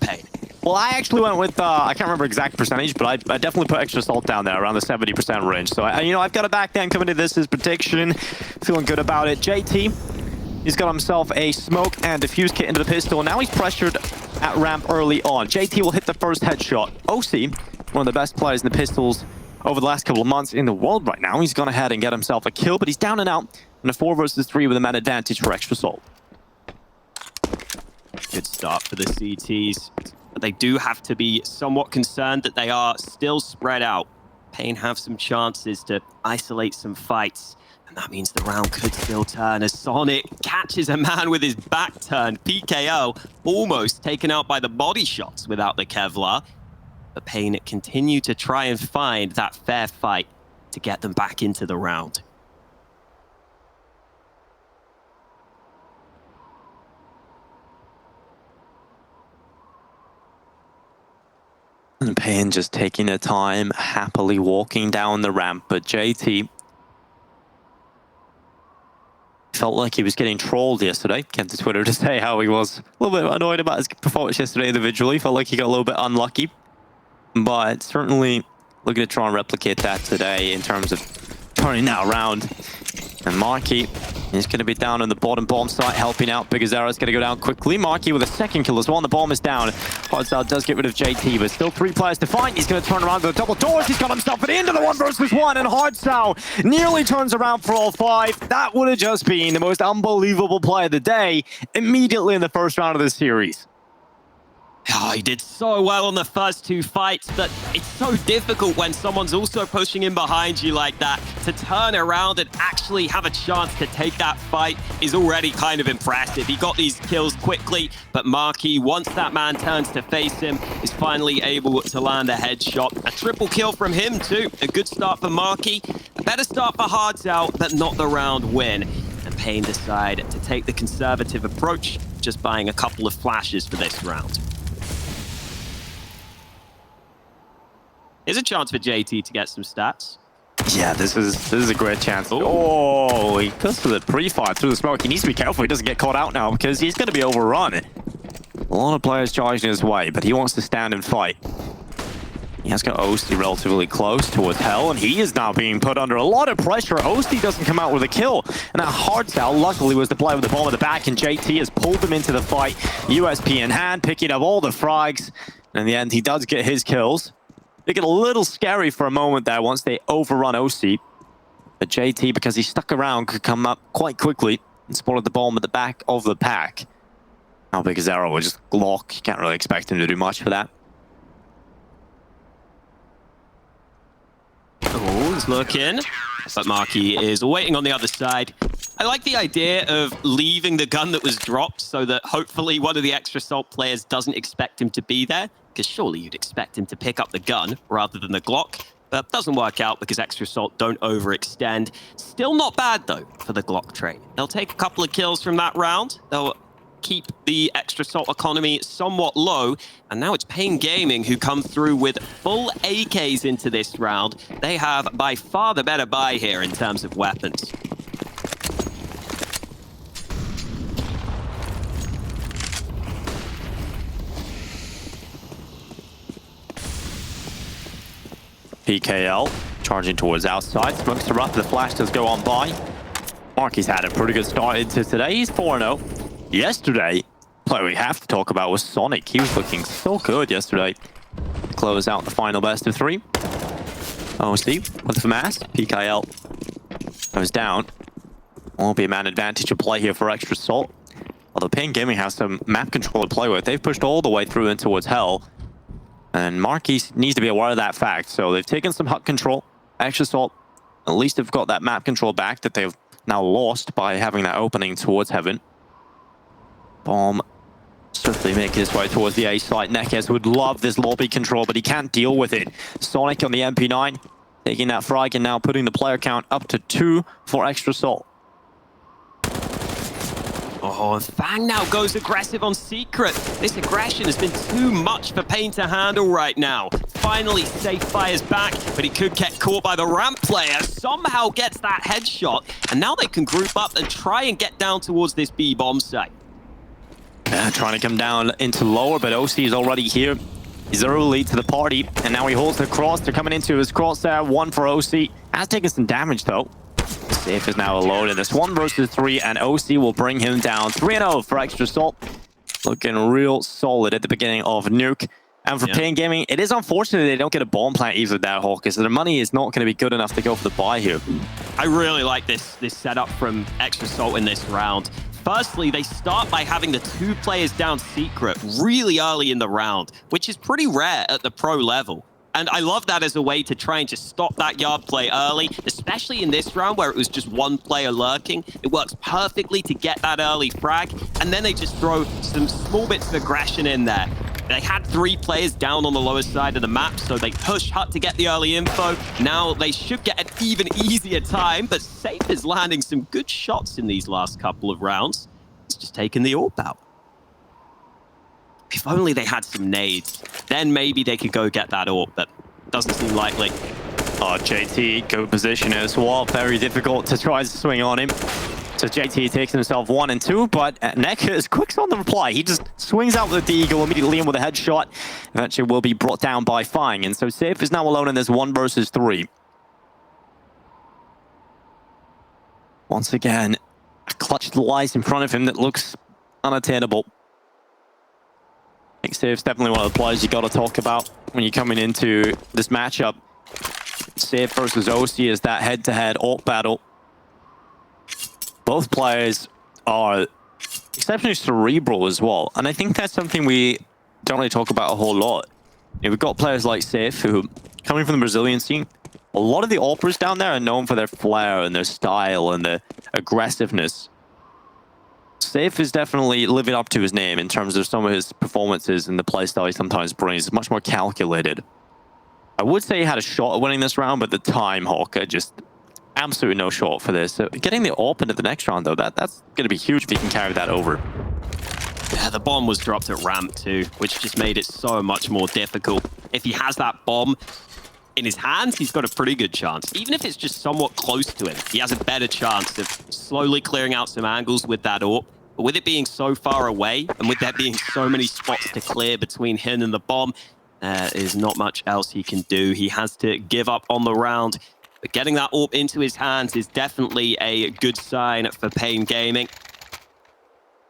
paiN? Well, I actually went with, I can't remember exact percentage, but I definitely put extra salt down there around the 70% range. So, I've got a back then coming to this as prediction. Feeling good about it. JT, he's got himself a smoke and diffuse kit into the pistol. Now he's pressured at ramp early on. JT will hit the first headshot. OC, one of the best players in the pistols over the last couple of months in the world right now. He's gone ahead and get himself a kill, but he's down and out in a 4 versus 3 with a man advantage for extra salt. Good start for the CTs. But they do have to be somewhat concerned that they are still spread out. paiN have some chances to isolate some fights. And that means the round could still turn as Sonic catches a man with his back turned. PKO almost taken out by the body shots without the Kevlar. But paiN continue to try and find that fair fight to get them back into the round. And paiN just taking their time, happily walking down the ramp, but JT felt like he was getting trolled yesterday. Came to Twitter to say how he was a little bit annoyed about his performance yesterday individually. Felt like he got a little bit unlucky. But certainly looking to try and replicate that today in terms of turning that around. And Marky is going to be down on the bottom bomb site, helping out. Bigazera's going to go down quickly. Marky with a second kill as well, and the bomb is down. Hardsal does get rid of JT, but still 3 players to find. He's going to turn around to the double doors. He's got himself into the 1 versus 1, and Hardsal nearly turns around for all 5. That would have just been the most unbelievable play of the day immediately in the first round of this series. Oh, he did so well on the first 2 fights, but it's so difficult when someone's also pushing in behind you like that. To turn around and actually have a chance to take that fight is already kind of impressive. He got these kills quickly, but Marky, once that man turns to face him, is finally able to land a headshot. A triple kill from him too. A good start for Marky. A better start for Hardsal, but not the round win. And paiN decide to take the conservative approach, just buying a couple of flashes for this round. Here's a chance for JT to get some stats. Yeah, this is a great chance. Oh, he goes for the pre-fire through the smoke. He needs to be careful he doesn't get caught out now because he's going to be overrun. A lot of players charging his way, but he wants to stand and fight. He has got OC relatively close towards Hell, and he is now being put under a lot of pressure. OC doesn't come out with a kill. And that Hardsal, luckily, was the player with the ball at the back, and JT has pulled him into the fight. USP in hand, picking up all the frags. And in the end, he does get his kills. They get a little scary for a moment there once they overrun OC. But JT, because he stuck around, could come up quite quickly and spotted the bomb at the back of the pack. How big is Arrow? Will just Glock. You can't really expect him to do much for that. Oh, he's looking. But Marky is waiting on the other side. I like the idea of leaving the gun that was dropped so that hopefully one of the extra salt players doesn't expect him to be there. Because surely you'd expect him to pick up the gun rather than the Glock. But doesn't work out because extra salt don't overextend. Still not bad, though, for the Glock train. They'll take a couple of kills from that round. They'll keep the extra salt economy somewhat low. And now it's paiN Gaming who come through with full AKs into this round. They have by far the better buy here in terms of weapons. PKL charging towards outside. Smokes are up. The flash does go on by. Marky's had a pretty good start into today. He's 4-0. Yesterday, player we have to talk about was Sonic. He was looking so good yesterday. Close out the final best of 3. OC with the mass. PKL goes down. Won't be a man advantage to play here for extra salt. Although paiN Gaming has some map control to play with. They've pushed all the way through in towards Hell. And Marky needs to be aware of that fact. So they've taken some HUD control. Extra salt, at least they've got that map control back that they've now lost by having that opening towards Heaven. Bomb swiftly making his way towards the A site. Nekes would love this lobby control, but he can't deal with it. Sonic on the MP9, taking that frag and now putting the player count up to 2 for extra salt. Oh, Fang now goes aggressive on Secret. This aggression has been too much for paiN to handle right now. Finally, Safe fires back, but he could get caught by the ramp player. Somehow gets that headshot, and now they can group up and try and get down towards this B bomb site. Yeah, trying to come down into lower, but OC is already here. He's early to the party, and now he holds the cross. They're coming into his cross there. One for OC. Has taken some damage, though. Safe is now alone in this 1 versus 3, and OC will bring him down. 3-0 for Extra Salt. Looking real solid at the beginning of Nuke. And for paiN Gaming, it is unfortunate they don't get a bomb plant either there, Hawk, because their money is not going to be good enough to go for the buy here. I really like this setup from Extra Salt in this round. Firstly, they start by having the 2 players down secret really early in the round, which is pretty rare at the pro level. And I love that as a way to try and just stop that yard play early, especially in this round where it was just 1 player lurking. It works perfectly to get that early frag, and then they just throw some small bits of aggression in there. They had 3 players down on the lower side of the map, so they push Hut to get the early info. Now they should get an even easier time, but Safe is landing some good shots in these last couple of rounds. It's just taking the AWP out. If only they had some nades, then maybe they could go get that AWP, but doesn't seem likely. Oh, JT, good position as well. Very difficult to try and swing on him. So JT takes himself 1 and 2, but Neck is quick on the reply. He just swings out with the Deagle, immediately in with a headshot. Eventually will be brought down by paiN, and so Safe is now alone in this 1 versus 3. Once again, a clutch lies in front of him that looks unattainable. I think Safe's definitely one of the players you got to talk about when you're coming into this matchup. Safe versus OC is that head-to-head AWP battle. Both players are exceptionally cerebral as well, and I think that's something we don't really talk about a whole lot. You know, we've got players like Safe who, coming from the Brazilian scene, a lot of the AWPers down there are known for their flair and their style and their aggressiveness. Safe is definitely living up to his name in terms of some of his performances and the playstyle he sometimes brings. Much more calculated. I would say he had a shot at winning this round, but the time, Hawk, just absolutely no shot for this. So getting the AWP into the next round, though, that's going to be huge if he can carry that over. Yeah, the bomb was dropped at ramp too, which just made it so much more difficult. If he has that bomb in his hands, he's got a pretty good chance. Even if it's just somewhat close to him, he has a better chance of slowly clearing out some angles with that AWP. But with it being so far away, and with there being so many spots to clear between him and the bomb, there is not much else he can do. He has to give up on the round. But getting that AWP into his hands is definitely a good sign for paiN Gaming.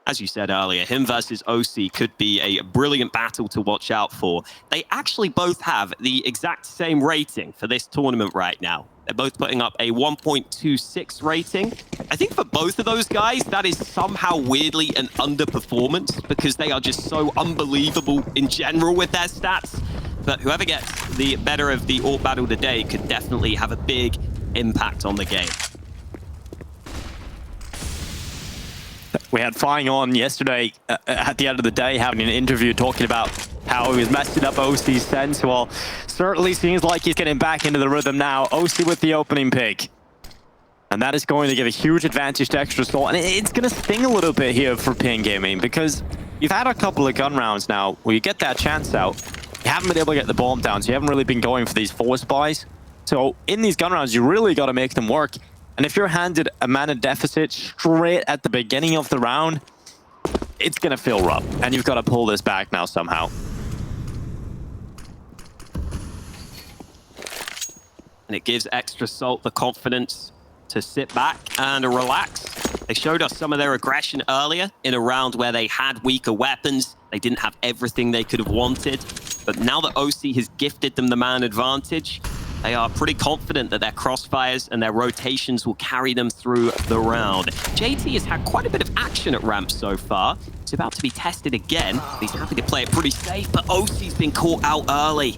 As you said earlier, him versus OC could be a brilliant battle to watch out for. They actually both have the exact same rating for this tournament right now. They're both putting up a 1.26 rating. I think for both of those guys, that is somehow weirdly an underperformance because they are just so unbelievable in general with their stats. But whoever gets the better of the AWP battle today could definitely have a big impact on the game. We had paiN on yesterday at the end of the day having an interview talking about how he was messing up OC's sense. Well, certainly seems like he's getting back into the rhythm now. OC with the opening pick. And that is going to give a huge advantage to Extra Salt. And it's going to sting a little bit here for paiN Gaming because you've had a couple of gun rounds now where you get that chance out. You haven't been able to get the bomb down, so you haven't really been going for these force buys. So in these gun rounds, you really got to make them work. And if you're handed a mana deficit straight at the beginning of the round, it's going to feel rough. And you've got to pull this back now somehow. And it gives Extra Salt the confidence to sit back and relax. They showed us some of their aggression earlier in a round where they had weaker weapons. They didn't have everything they could have wanted. But now that OC has gifted them the man advantage, they are pretty confident that their crossfires and their rotations will carry them through the round. JT has had quite a bit of action at ramp so far. It's about to be tested again. He's happy to play it pretty safe, but OC's been caught out early.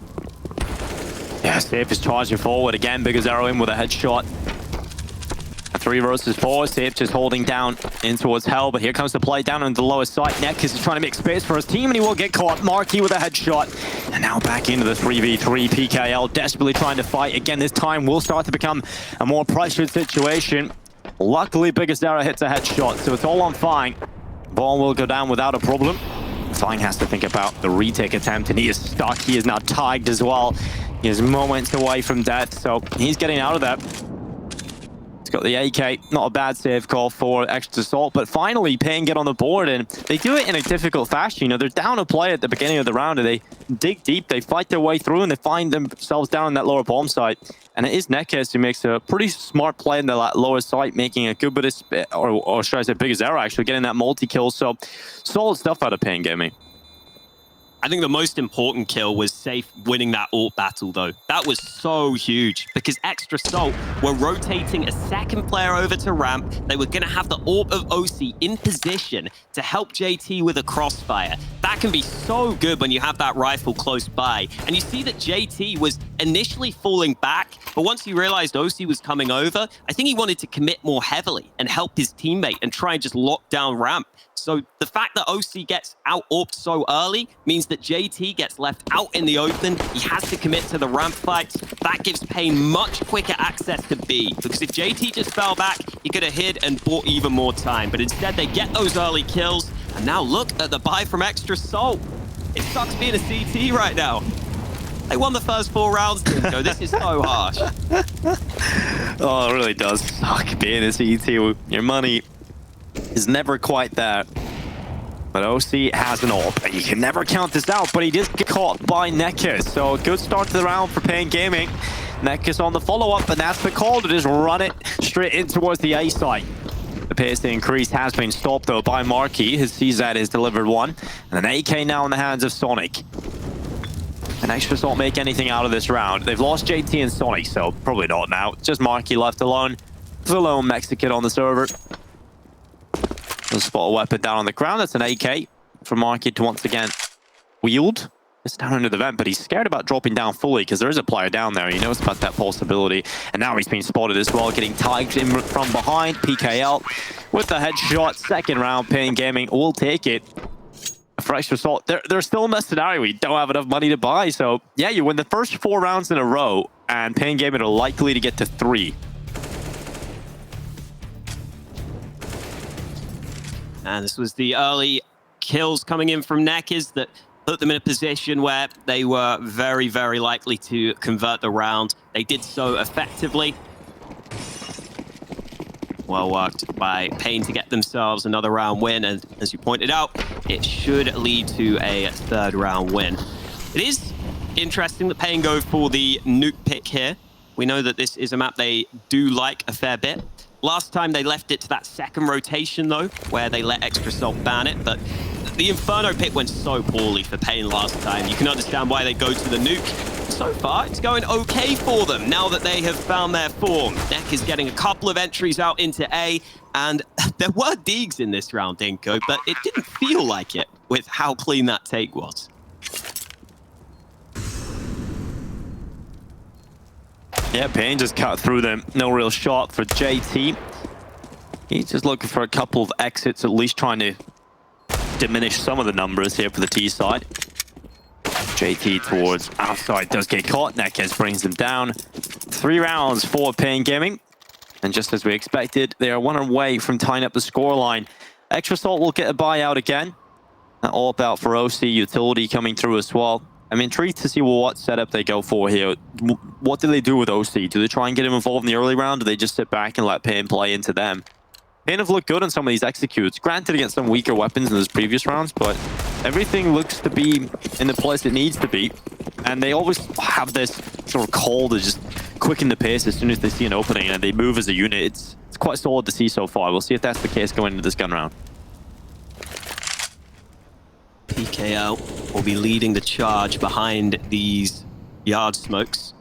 Yeah, Safe is charging forward again. Big as arrow in with a headshot. 3 versus 4. Safe just holding down in towards Hell, but here comes the play down on the lowest side. Neck is trying to make space for his team, and he will get caught. Marquis with a headshot. And now back into the 3v3. PKL desperately trying to fight. Again, this time will start to become a more pressured situation. Luckily, Biggest Arrow hits a headshot, so it's all on paiN. Ball will go down without a problem. paiN has to think about the retake attempt, and he is stuck. He is now tagged as well. He is moments away from death, so he's getting out of that. It's got the AK, not a bad save call for Extra Assault, but finally paiN get on the board, and they do it in a difficult fashion. You know, they're down a play at the beginning of the round, and they dig deep, they fight their way through, and they find themselves down in that lower bomb site. And it is Nekes who makes a pretty smart play in the lower site, making a good bit of, or should I say biggest error, actually, getting that multi-kill. So solid stuff out of paiN Gaming. I think the most important kill was Safe winning that AWP battle, though. That was so huge because Extra Assault were rotating a second player over to ramp. They were going to have the AWP of OC in position to help JT with a crossfire. That can be so good when you have that rifle close by. And you see that JT was initially falling back, but once he realized OC was coming over, I think he wanted to commit more heavily and help his teammate and try and just lock down ramp. So the fact that OC gets out-AWP'd so early means that JT gets left out in the open. He has to commit to the ramp fights. That gives paiN much quicker access to B, because if JT just fell back, he could have hid and bought even more time. But instead, they get those early kills. And now look at the buy from Extra Assault. It sucks being a CT right now. They won the first 4 rounds, Dinko. This is so harsh. Oh, it really does suck being a CT. Your money is never quite there. But OC has an AWP. You can never count this out, but he did get caught by Nekes. So good start to the round for paiN Gaming. Nekes on the follow-up, and that's the call to just run it straight in towards the A site. The pace to increase has been stopped, though, by Marky. His CZ has delivered one. And an AK now in the hands of Sonic. Can Extra Assault make anything out of this round? They've lost JT and Sonic, so probably not now. Just Marky left alone. The lone Mexican on the server. We'll spot a weapon down on the ground. That's an AK for Marky to once again wield. It's down under the vent, but he's scared about dropping down fully because there is a player down there. He knows about that possibility. And now he's been spotted as well, getting tagged in from behind. PKL with the headshot. Second round, paiN Gaming will take it. For Extra Assault, they're still in that scenario where you don't have enough money to buy. So, yeah, you win the first 4 rounds in a row, and paiN Gaming are likely to get to 3. And this was the early kills coming in from Nekes that put them in a position where they were very, very likely to convert the round. They did so effectively. Well worked by paiN to get themselves another round win. And as you pointed out, it should lead to a 3rd round win. It is interesting that paiN go for the Nuke pick here. We know that this is a map they do like a fair bit. Last time they left it to that second rotation, though, where they let Extra Assault ban it. But the Inferno pick went so poorly for paiN last time. You can understand why they go to the Nuke. So far, it's going okay for them now that they have found their form. Neck is getting a couple of entries out into A, and there were digs in this round, Dinko, but it didn't feel like it with how clean that take was. Yeah, paiN just cut through them. No real shot for JT. He's just looking for a couple of exits, at least trying to diminish some of the numbers here for the T side. JT towards outside does get caught. Nekes brings him down. 3 rounds for paiN Gaming. And just as we expected, they are 1 away from tying up the scoreline. Extra Assault will get a buyout again. All about for OC, utility coming through as well. I'm intrigued to see what setup they go for here. What do they do with OC? Do they try and get him involved in the early round, or do they just sit back and let paiN play into them? paiN have looked good on some of these executes, granted against some weaker weapons in those previous rounds, but everything looks to be in the place it needs to be. And they always have this sort of call to just quicken the pace as soon as they see an opening and they move as a unit. It's quite solid to see so far. We'll see if that's the case going into this gun round. PKL will be leading the charge behind these yard smokes.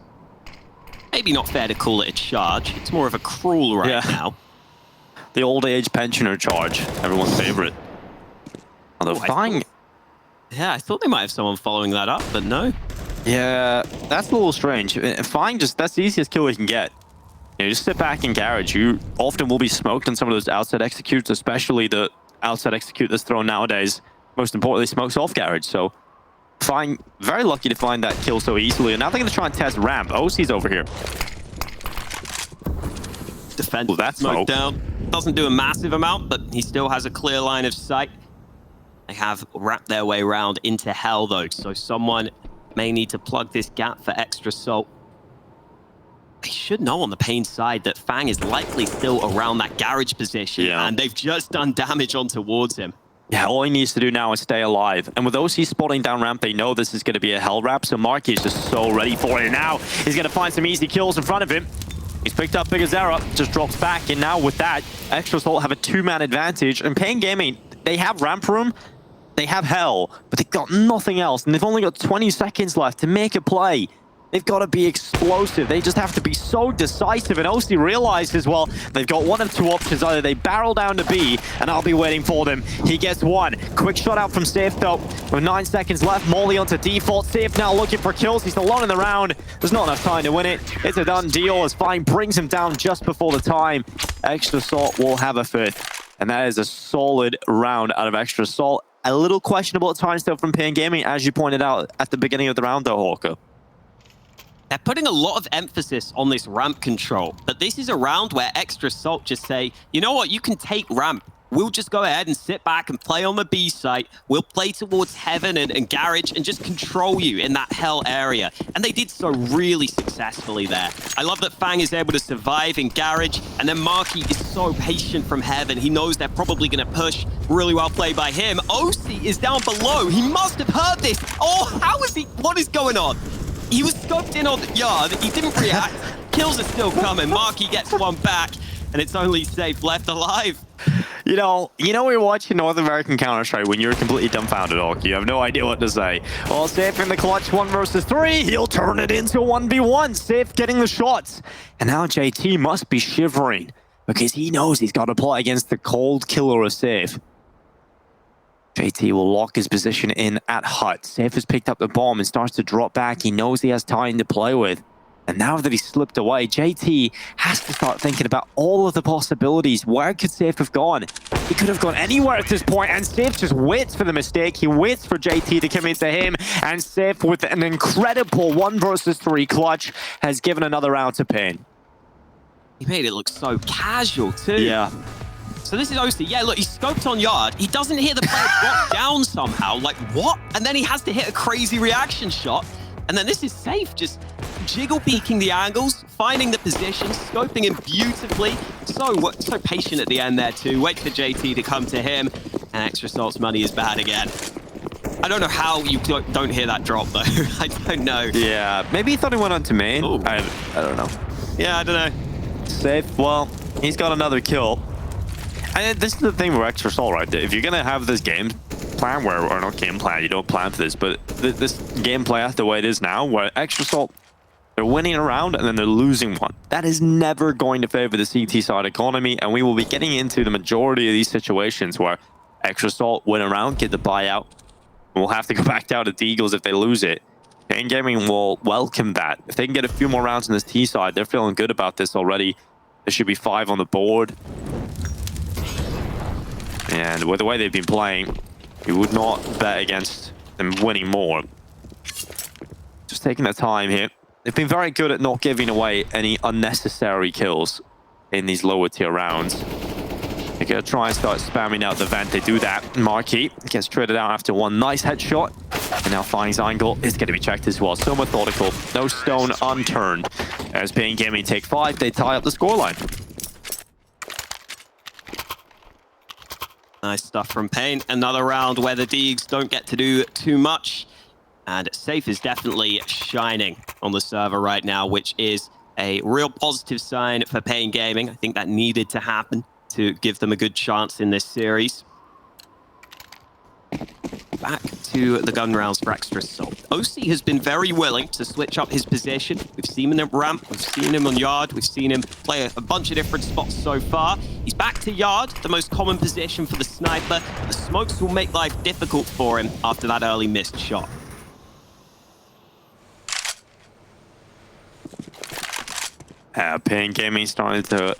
Maybe not fair to call it a charge. It's more of a crawl right now. The old age pensioner charge, everyone's favorite. Although fine. Yeah, I thought they might have someone following that up, but no. Yeah, that's a little strange. Fine, that's the easiest kill you can get. You know, just sit back and garage. You often will be smoked on some of those outside executes, especially the outside execute that's thrown nowadays. Most importantly, smokes off garage. So fine, very lucky to find that kill so easily. And now they're going to try and test ramp. OC's over here. Defense that's smoked down. Doesn't do a massive amount, but he still has a clear line of sight. They have wrapped their way around into hell, though, so someone may need to plug this gap for Extra Assault. they should know on the paiN side that paiN is likely still around that garage position, and they've just done damage on towards him. Yeah, all he needs to do now is stay alive. And with OC spotting down ramp, they know this is going to be a hell wrap, so Marky is just so ready for it. Now he's going to find some easy kills in front of him. He's picked up Big Zera, just drops back, and now with that, Extra Assault have a two-man advantage. And paiN Gaming, they have ramp room, they have hell, but they've got nothing else, and they've only got 20 seconds left to make a play. They've got to be explosive. They just have to be so decisive. And OC realizes, well, they've got one of two options. Either they barrel down to B, and I'll be waiting for them. He gets one. Quick shot out from Safe, though. With 9 seconds left, Molly onto default. Safe now looking for kills. He's alone in the round. There's not enough time to win it. It's a done deal as faiN brings him down just before the time. Extra Assault will have a fifth. And that is a solid round out of Extra Assault. A little questionable at times, still, from paiN Gaming, as you pointed out at the beginning of the round, though, Hawker. They're putting a lot of emphasis on this ramp control, but this is a round where Extra Assault just say, you know what, you can take ramp. We'll just go ahead and sit back and play on the B site. We'll play towards Heaven and Garage and just control you in that hell area. And they did so really successfully there. I love that paiN is able to survive in Garage, and then Marky is so patient from Heaven. He knows they're probably going to push. Really well played by him. OC is down below. He must have heard this. Oh, how is he? What is going on? He was scoped in on the yard. He didn't react. Kills are still coming. Marky gets one back, and it's only Safe left alive. You know, we're watching North American Counter-Strike when you're completely dumbfounded, Hawk. You have no idea what to say. Well, Safe in the clutch, 1 versus 3. He'll turn it into 1v1. Safe getting the shots. And now JT must be shivering because he knows he's got to play against the cold killer of Safe. JT will lock his position in at Hut. Safe has picked up the bomb and starts to drop back. He knows he has time to play with. And now that he's slipped away, JT has to start thinking about all of the possibilities. Where could Safe have gone? He could have gone anywhere at this point, and Safe just waits for the mistake. He waits for JT to come into him, and Safe, with an incredible 1 versus 3 clutch, has given another round to paiN. He made it look so casual, too. Yeah. So this is OC. Yeah, look, he's scoped on yard. He doesn't hear the player drop down somehow. Like, what? And then he has to hit a crazy reaction shot. And then this is Safe, just jiggle peeking the angles, finding the position, scoping him beautifully. So patient at the end there, too. Wait for JT to come to him. And Extra Assault's money is bad again. I don't know how you don't hear that drop, though. I don't know. Yeah, maybe he thought he went on to main. Ooh. I don't know. Yeah, I don't know. Safe, well, he's got another kill. And this is the thing with Extra Assault, right? If you're going to have this game plan where, or not game plan, you don't plan for this, but this gameplay out the way it is now, where Extra Assault, they're winning a round and then they're losing one. That is never going to favor the CT side economy, and we will be getting into the majority of these situations where Extra Assault win a round, get the buyout, and we'll have to go back down to Deagles if they lose it. paiN Gaming will welcome that. If they can get a few more rounds on this T side, they're feeling good about this already. There should be 5 on the board. And with the way they've been playing, you would not bet against them winning more. Just taking their time here. They've been very good at not giving away any unnecessary kills in these lower tier rounds. They're going to try and start spamming out the vent. They do that. Marquis gets traded out after one nice headshot. And now finds angle is going to be checked as well. So methodical. No stone unturned. As paiN Gaming take 5, they tie up the scoreline. Nice stuff from paiN. Another round where the Deags don't get to do too much. And Safe is definitely shining on the server right now, which is a real positive sign for paiN Gaming. I think that needed to happen to give them a good chance in this series. Back to the gun rounds for Extra Assault. OC has been very willing to switch up his position. We've seen him at ramp, we've seen him on yard, we've seen him play a bunch of different spots so far. He's back to yard, the most common position for the sniper. The smokes will make life difficult for him after that early missed shot. paiN Gaming starting to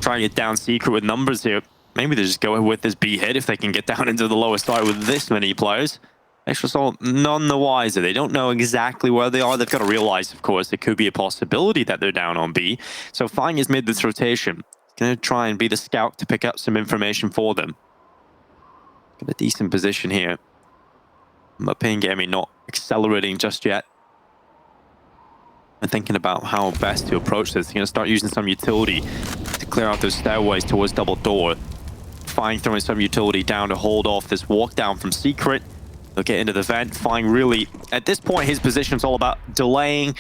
try and get down secret with numbers here. Maybe they just go with this B hit if they can get down into the lower side with this many players. Extra Assault none the wiser. They don't know exactly where they are. They've got to realize, of course, it could be a possibility that they're down on B. So faiN has made this rotation. Going to try and be the scout to pick up some information for them. Got a decent position here. But paiN Gaming not accelerating just yet. and thinking about how best to approach this. They're going to start using some utility to clear out those stairways towards double door. Fine throwing some utility down to hold off this walk down from Secret. They'll get into the vent. Fine really, at this point, his position's all about delaying,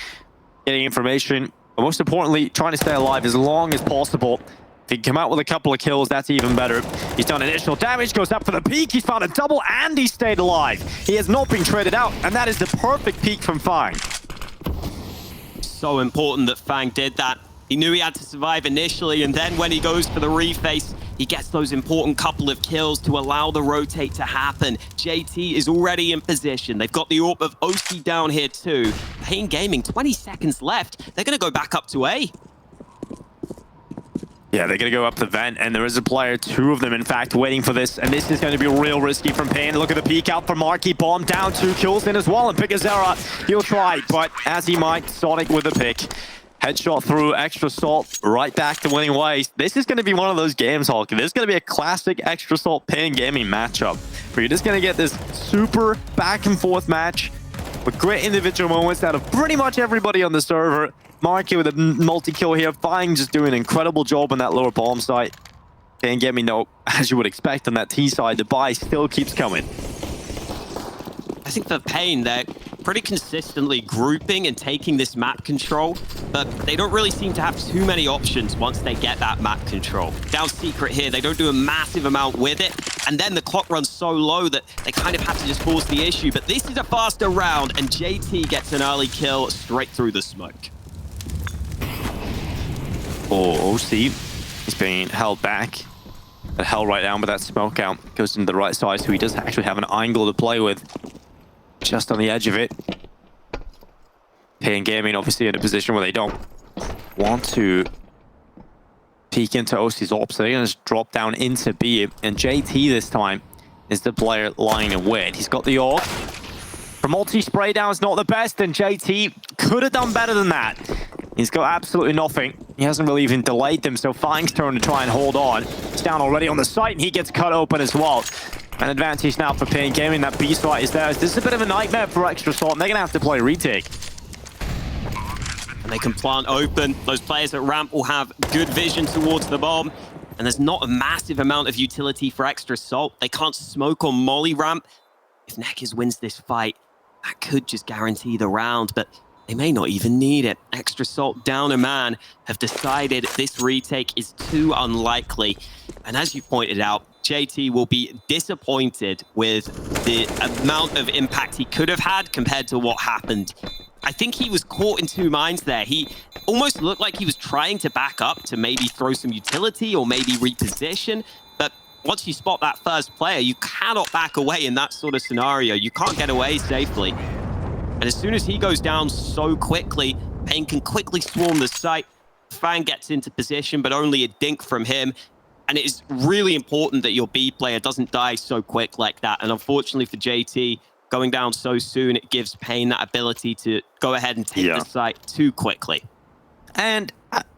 getting information, but most importantly, trying to stay alive as long as possible. If he can come out with a couple of kills, that's even better. He's done additional damage, goes up for the peak. He's found a double, and he stayed alive. He has not been traded out, and that is the perfect peak from Fang. So important that Fang did that. He knew he had to survive initially, and then when he goes for the reface, he gets those important couple of kills to allow the rotate to happen. JT is already in position. They've got the AWP of OC down here too. paiN Gaming, 20 seconds left. They're going to go back up to A. Yeah, they're going to go up the vent, and there is a player, two of them, in fact, waiting for this. And this is going to be real risky from paiN. Look at the peek out for Marky. Bomb down, 2 kills in as well. And Pigazera, he'll try, but as he might, Sonic with a pick. Headshot through, extra salt, right back to winning ways. This is going to be one of those games, Hulk. This is going to be a classic extra salt paiN Gaming matchup, where you're just going to get this super back and forth match with great individual moments out of pretty much everybody on the server. Marky with a multi-kill here. Fang just doing an incredible job on that lower bomb site. paiN Gaming, though, as you would expect on that T side, the buy still keeps coming. I think for paiN, they're pretty consistently grouping and taking this map control, but they don't really seem to have too many options once they get that map control. Down Secret here, they don't do a massive amount with it, and then the clock runs so low that they kind of have to just force the issue. But this is a faster round, and JT gets an early kill straight through the smoke. Oh, OC is being held back, but held right down with that smoke out. Goes into the right side, so he does actually have an angle to play with. Just on the edge of it. paiN Gaming obviously in a position where they don't want to peek into OC's ops. So they're going to just drop down into B. And JT this time is the player lying in wait. He's got the AWP. For multi-spray down is not the best, and JT could have done better than that. He's got absolutely nothing. He hasn't really even delayed them, so Fang's turn to try and hold on. He's down already on the site, and he gets cut open as well. An advantage now for paiN Gaming. That B site is theirs. This is a bit of a nightmare for extra salt, and they're going to have to play retake. And they can plant open. Those players at ramp will have good vision towards the bomb, and there's not a massive amount of utility for extra salt. They can't smoke on Molly ramp. If Nekkers wins this fight, that could just guarantee the round, but they may not even need it. Extra salt down a man have decided this retake is too unlikely. And as you pointed out, JT will be disappointed with the amount of impact he could have had compared to what happened. I think he was caught in two minds there. He almost looked like he was trying to back up to maybe throw some utility or maybe reposition, but once you spot that first player, you cannot back away in that sort of scenario. You can't get away safely. And as soon as he goes down so quickly, paiN can quickly swarm the site. Fang gets into position, but only a dink from him. And it is really important that your B player doesn't die so quick like that. And unfortunately for JT, going down so soon, it gives paiN that ability to go ahead and take the site too quickly. And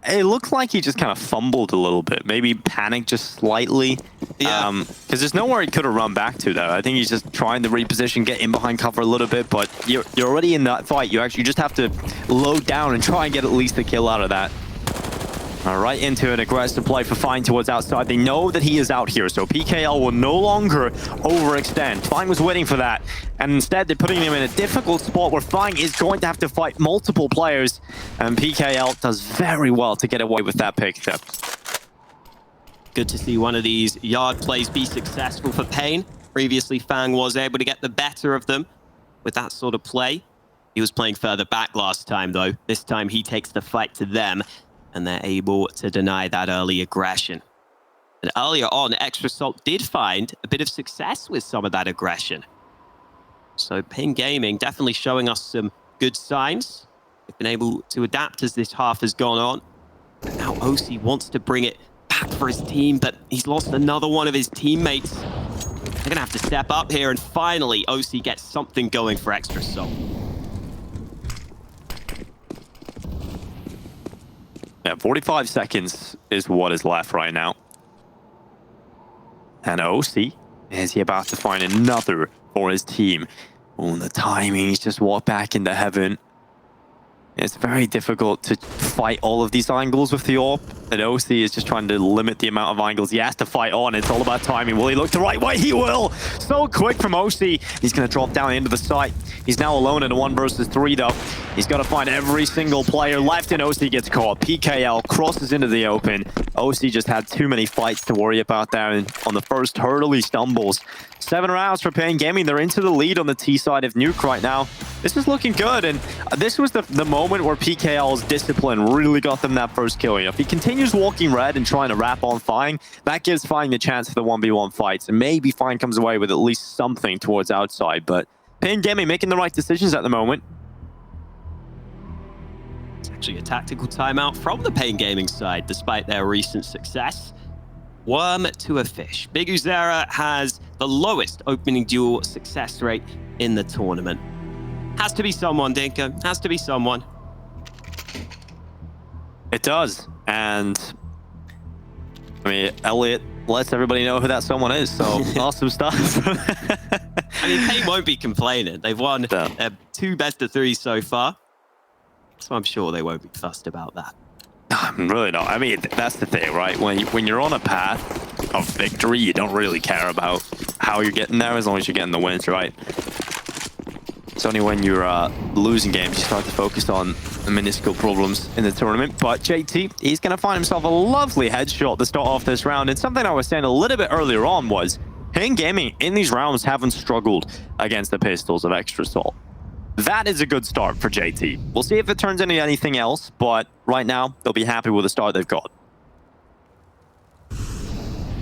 it looks like he just kind of fumbled a little bit. Maybe panicked just slightly. Yeah. Because there's nowhere he could have run back to, though. I think he's just trying to reposition, get in behind cover a little bit. But you're already in that fight. You just have to load down and try and get at least a kill out of that. Right into an aggressive play for Fine towards outside. They know that he is out here, so PKL will no longer overextend. Fine was waiting for that, and instead they're putting him in a difficult spot where Fine is going to have to fight multiple players, and PKL does very well to get away with that pick. Good to see one of these yard plays be successful for paiN. Previously, Fang was able to get the better of them with that sort of play. He was playing further back last time, though. This time he takes the fight to them, and they're able to deny that early aggression. And earlier on, Extra Salt did find a bit of success with some of that aggression. So paiN Gaming definitely showing us some good signs. They've been able to adapt as this half has gone on. And now OC wants to bring it back for his team, but he's lost another one of his teammates. They're going to have to step up here, and finally, OC gets something going for Extra Salt. Yeah, 45 seconds is what is left right now. And OC, is he about to find another for his team? Oh, the timing, he's just walked back into heaven. It's very difficult to fight all of these angles with the AWP. And OC is just trying to limit the amount of angles he has to fight on. It's all about timing. Will he look the right way? He will! So quick from OC. He's going to drop down into the site. He's now alone in a 1 versus 3, though. He's got to find every single player left, and OC gets caught. PKL crosses into the open. OC just had too many fights to worry about there. And on the first hurdle, he stumbles. 7 rounds for paiN Gaming. They're into the lead on the T side of Nuke right now. This is looking good, and this was the moment where PKL's discipline really got them that first kill. You know, if he continues walking red and trying to wrap on faiN, that gives faiN the chance for the 1v1 fights, and maybe faiN comes away with at least something towards outside. But paiN Gaming making the right decisions at the moment. It's actually a tactical timeout from the paiN Gaming side, despite their recent success. Worm to a fish. Big Uzera has the lowest opening duel success rate in the tournament. Has to be someone, Dinko. Has to be someone. It does. And I mean, Elliot lets everybody know who that someone is, so awesome stuff. I mean, paiN won't be complaining. They've won their 2 best of 3 so far, so I'm sure they won't be fussed about that. I'm really not. I mean, that's the thing, right? When you're on a path of victory, you don't really care about how you're getting there as long as you're getting the wins, right? It's only when you're losing games you start to focus on the minuscule problems in the tournament. But JT, he's going to find himself a lovely headshot to start off this round. And something I was saying a little bit earlier on was paiN Gaming in these rounds haven't struggled against the pistols of Extra Salt. That is a good start for JT. We'll see if it turns into anything else, but right now, they'll be happy with the start they've got.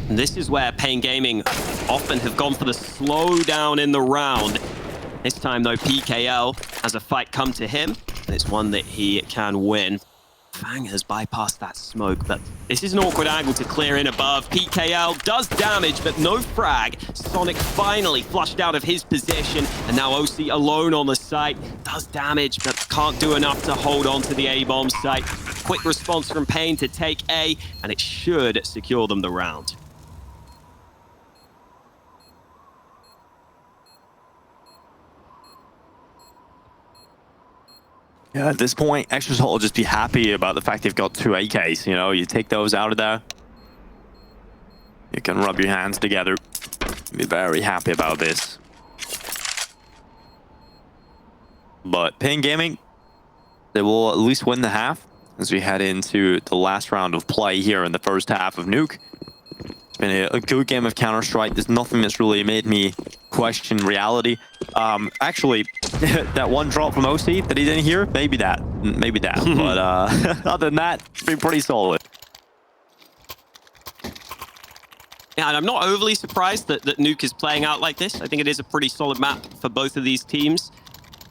And this is where paiN Gaming often have gone for the slowdown in the round. This time, though, PKL has a fight come to him, and it's one that he can win. Fang has bypassed that smoke, but this is an awkward angle to clear in above. PKL does damage, but no frag. Sonic finally flushed out of his position, and now OC alone on the site. Does damage, but can't do enough to hold on to the A-bomb site. Quick response from paiN to take A, and it should secure them the round. Yeah, at this point, Extra Salt will just be happy about the fact they've got 2 AKs. You know, you take those out of there, you can rub your hands together. Be very happy about this. But paiN Gaming, they will at least win the half as we head into the last round of play here in the first half of Nuke. It's been a good game of Counter-Strike. There's nothing that's really made me question reality. Actually, that one drop from OC that he didn't hear, maybe that. But other than that, it's been pretty solid. Yeah, and I'm not overly surprised that Nuke is playing out like this. I think it is a pretty solid map for both of these teams.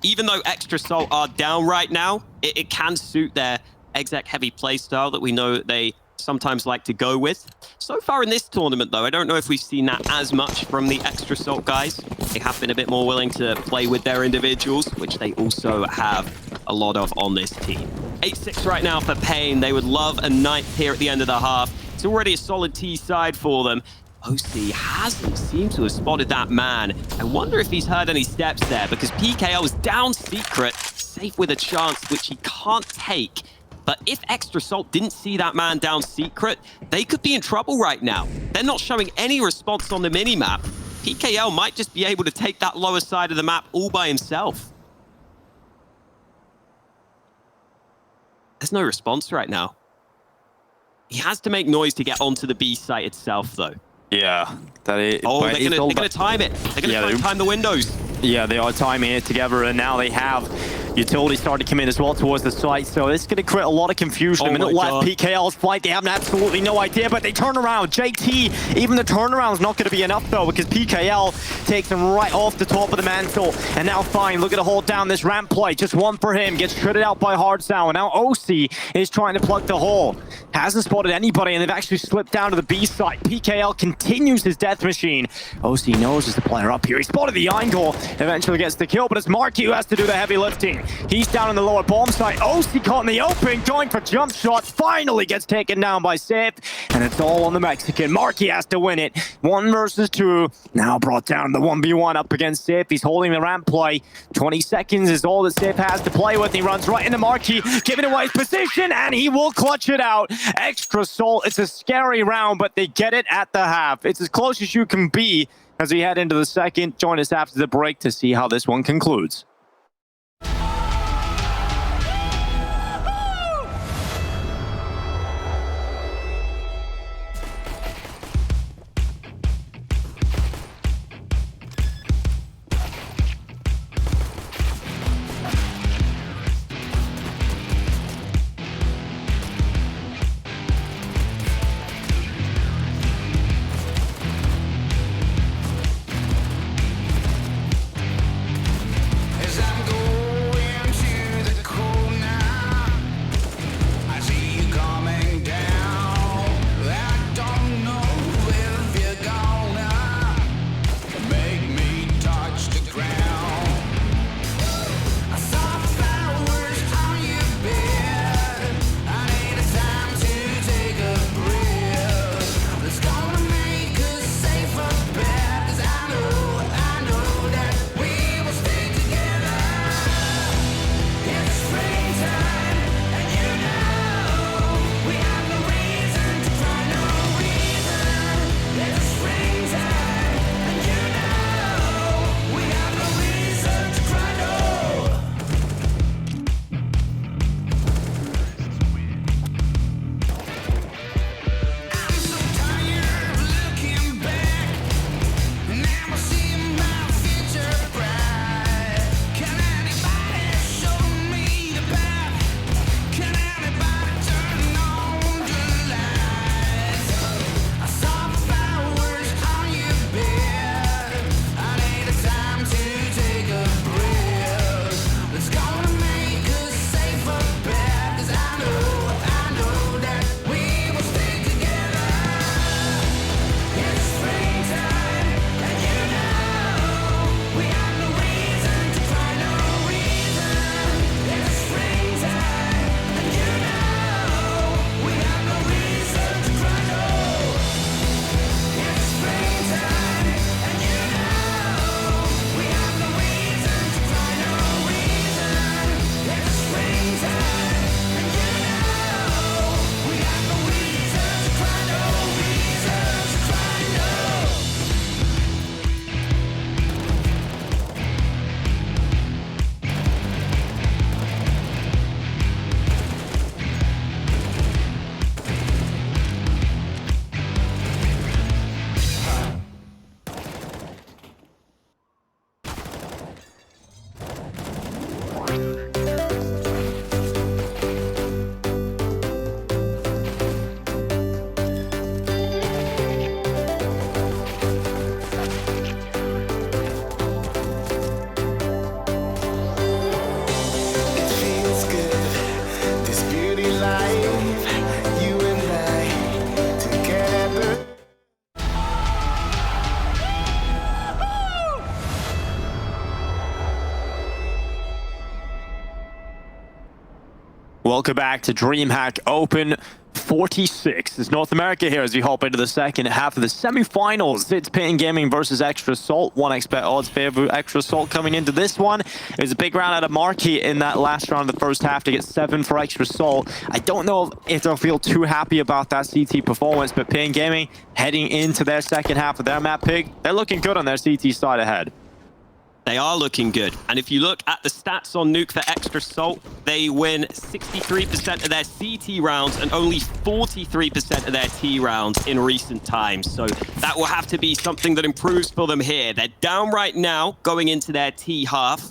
Even though Extra Salt are down right now, it can suit their exec-heavy playstyle that we know that they sometimes like to go with. So far in this tournament, though, I don't know if we've seen that as much from the Extra Salt guys. They have been a bit more willing to play with their individuals, which they also have a lot of on this team. 8-6 right now for paiN. They would love a 9th here at the end of the half. It's already a solid T side for them. OC hasn't seemed to have spotted that man. I wonder if he's heard any steps there, because PKL is down secret, safe with a chance, which he can't take. But if Extra Salt didn't see that man down secret, they could be in trouble right now. They're not showing any response on the minimap. PKL might just be able to take that lower side of the map all by himself. There's no response right now. He has to make noise to get onto the B site itself, though. Yeah, that is. Oh, they're gonna time it. They're gonna try and time the windows. Yeah, they are timing it together, and now they have utility starting to come in as well towards the site, so it's going to create a lot of confusion. A minute left, PKL's flight, they have absolutely no idea, but they turn around. JT, even the turnaround's not going to be enough, though, because PKL takes them right off the top of the mantle, and now faiN, looking to hold down this ramp play. Just one for him, gets shredded out by Hardsound, and now OC is trying to plug the hole. Hasn't spotted anybody, and they've actually slipped down to the B site. PKL continues his death machine. OC knows there's the player up here. He spotted the angle, eventually gets the kill, but it's Marky who has to do the heavy lifting. He's down in the lower bomb site. OC caught in the open, going for jump shot, finally gets taken down by Safe, and it's all on the Mexican. Marky has to win it. 1 versus 2. Now brought down the 1v1 up against Safe. He's holding the ramp play. 20 seconds is all that Safe has to play with. He runs right into Marky, giving away his position, and he will clutch it out. Extra Soul. It's a scary round, but they get it at the half. It's as close as you can be as we head into the second. Join us after the break to see how this one concludes. Welcome back to DreamHack Open 46. It's North America here as we hop into the second half of the semifinals. It's paiN Gaming versus Extra Salt. 1x bet odds favor Extra Salt coming into this one. It was a big round out of Marky in that last round of the first half to get 7 for Extra Salt. I don't know if they'll feel too happy about that CT performance, but paiN Gaming heading into their second half of their map pick, they're looking good on their CT side ahead. They are looking good. And if you look at the stats on Nuke for Extra Salt, they win 63% of their CT rounds and only 43% of their T rounds in recent times. So that will have to be something that improves for them here. They're down right now going into their T half,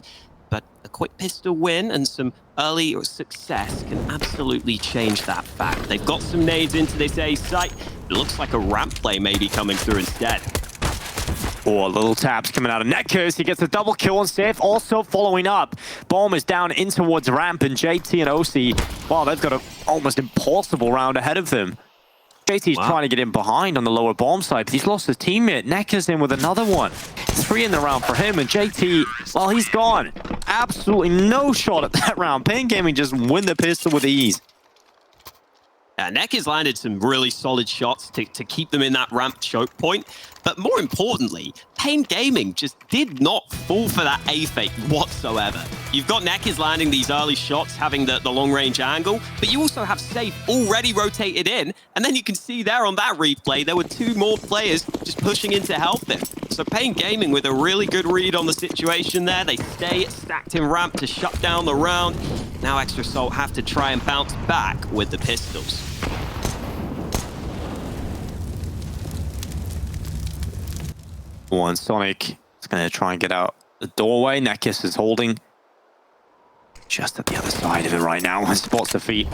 but a quick pistol win and some early success can absolutely change that fact. They've got some nades into this A site. It looks like a ramp play may be coming through instead. Oh, little taps coming out of Netcurse. He gets a double kill on Safe. Also following up. Bomb is down in towards ramp, and JT and OC, wow, they've got an almost impossible round ahead of them. JT's trying to get in behind on the lower bomb side, but he's lost his teammate. Nekka's in with another one. 3 in the round for him, and JT, well, he's gone. Absolutely no shot at that round. paiN Gaming just win the pistol with ease. Neck has landed some really solid shots to keep them in that ramp choke point. But more importantly, paiN Gaming just did not fall for that A fake whatsoever. You've got Neck landing these early shots, having the long-range angle, but you also have Safe already rotated in, and then you can see there on that replay, there were 2 more players just pushing in to help him. So paiN Gaming with a really good read on the situation there. They stay stacked in ramp to shut down the round. Now extrasalt have to try and bounce back with the pistols. One Sonic is going to try and get out the doorway. Nekis is holding just at the other side of it right now and spots the feet.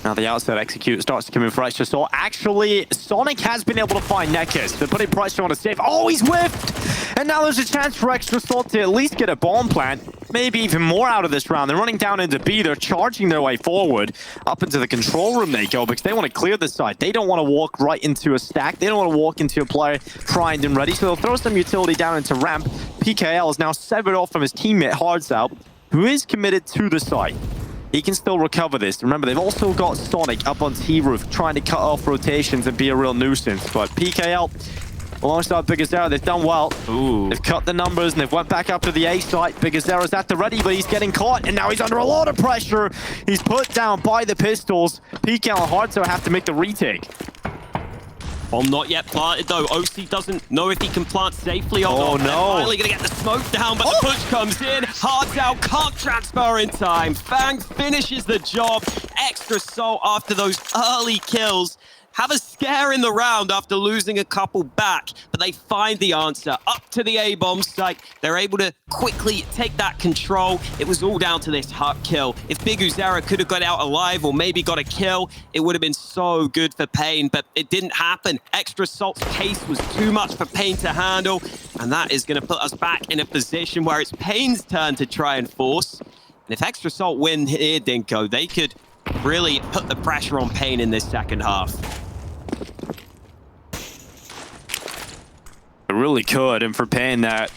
Now the outside execute starts to come in for extrasalt. Actually, Sonic has been able to find Nekis. They're putting pressure on a Safe. Oh, he's whiffed! And now there's a chance for extrasalt to at least get a bomb plant. Maybe even more out of this round. They're running down into B. They're charging their way forward. Up into the control room they go because they want to clear this side. They don't want to walk right into a stack. They don't want to walk into a player primed and ready. So they'll throw some utility down into ramp. PKL is now severed off from his teammate Hardzout, who is committed to the site. He can still recover this. Remember, they've also got Sonic up on T-Roof trying to cut off rotations and be a real nuisance. But PKL, alongside Bigazera, they've done well. Ooh. They've cut the numbers and they've went back up to the A site. Bigazera's at the ready, but he's getting caught and now he's under a lot of pressure. He's put down by the pistols. PKL and Hardzout have to make the retake. Bomb not yet planted though. OC doesn't know if he can plant safely or not. Oh no. They're finally gonna get the smoke down, but the push comes in. Hardzout can't transfer in time. Fang finishes the job. extrasalt after those early kills. Have a scare in the round after losing a couple back, but they find the answer up to the A-bomb site. They're able to quickly take that control. It was all down to this hut kill. If Biguzera could have got out alive or maybe got a kill, it would have been so good for paiN, but it didn't happen. extrasalt's pace was too much for paiN to handle, and that is going to put us back in a position where it's paiN's turn to try and force. And if extrasalt win here, Dinko, they could really put the pressure on paiN in this second half. It really could, and for paiN, that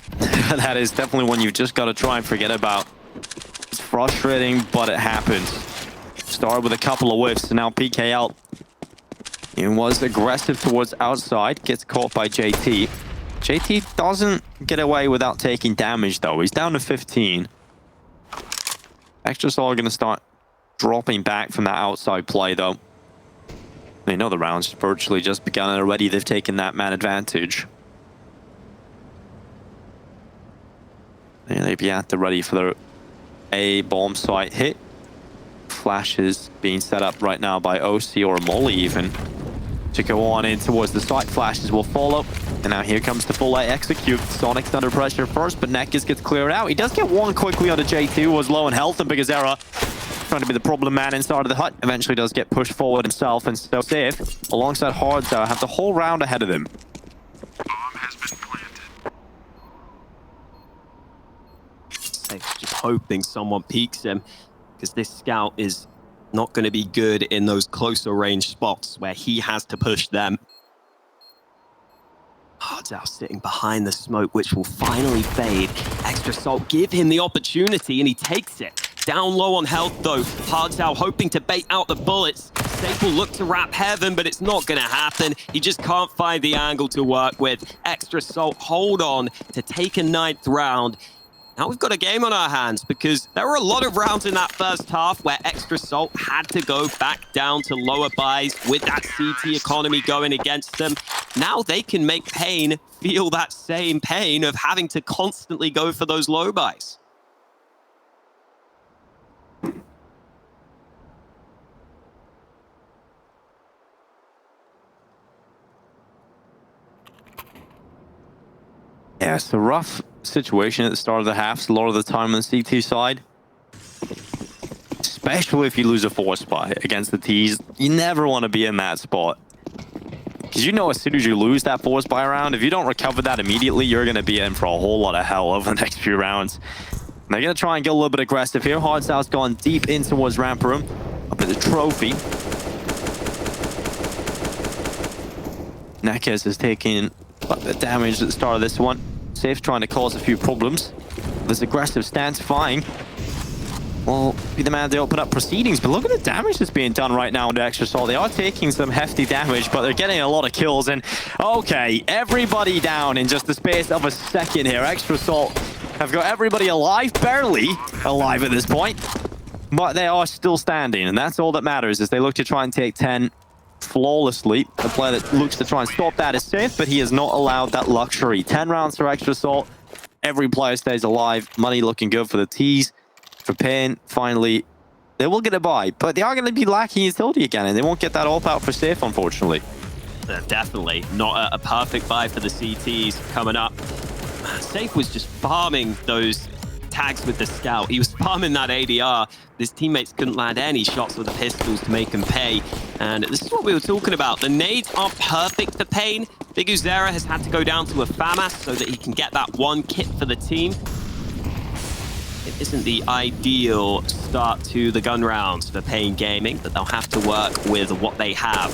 is definitely one you've just got to try and forget about. It's frustrating, but it happens. Started with a couple of whiffs, and now PKL. He was aggressive towards outside, gets caught by JT. JT doesn't get away without taking damage, though. He's down to 15. extrasalt are going to start dropping back from that outside play, though. They know the round's virtually just begun already. They've taken that man advantage. They'd be at the ready for their A bomb site hit. Flash is being set up right now by OC or Molly even to go on in towards the site. Flashes will follow. And now here comes the full A execute. Sonic's under pressure first, but Nekis gets cleared out. He does get one quickly onto JT, who was low in health, and Bigazera trying to be the problem man inside of the hut. Eventually does get pushed forward himself, and so safe alongside Hardzout have the whole round ahead of them. Just hoping someone peeks him, because this scout is not going to be good in those closer range spots where he has to push them. Hardzout sitting behind the smoke, which will finally fade. extrasalt give him the opportunity, and he takes it. Down low on health, though. Hardzout hoping to bait out the bullets. Safe will look to wrap heaven, but it's not going to happen. He just can't find the angle to work with. extrasalt hold on to take a 9th round. Now we've got a game on our hands, because there were a lot of rounds in that first half where extrasalt had to go back down to lower buys with that CT economy going against them. Now they can make paiN feel that same pain of having to constantly go for those low buys. Yeah, it's a rough situation at the start of the half, a lot of the time on the CT side. Especially if you lose a force buy against the Ts. You never want to be in that spot. Because you know as soon as you lose that force buy round, if you don't recover that immediately, you're going to be in for a whole lot of hell over the next few rounds. And they're going to try and get a little bit aggressive here. Hardzout's gone deep in towards ramp room. Up at the trophy. Nekes is taking quite a bit of damage at the start of this one. Safe trying to cause a few problems. This aggressive stance, fine. Will be the man to open up proceedings, but look at the damage that's being done right now on the Extra Salt. They are taking some hefty damage, but they're getting a lot of kills. And okay, everybody down in just the space of a second here. Extra Salt have got everybody alive, barely alive at this point, but they are still standing, and that's all that matters as they look to try and take 10 flawlessly. The player that looks to try and stop that is safe, but he is not allowed that luxury. 10 rounds for Extra Salt. Every player stays alive. Money looking good for the T's. For paiN, finally, they will get a buy, but they are going to be lacking utility again, and they won't get that AWP out for safe, unfortunately. Definitely not a perfect buy for the CTs coming up. Safe was just farming those tags with the scout. He was farming that ADR. His teammates couldn't land any shots with the pistols to make him pay. And this is what we were talking about. The nades aren't perfect for paiN. Biguzera has had to go down to a FAMAS so that he can get that one kit for the team. It isn't the ideal start to the gun rounds for paiN Gaming, but they'll have to work with what they have.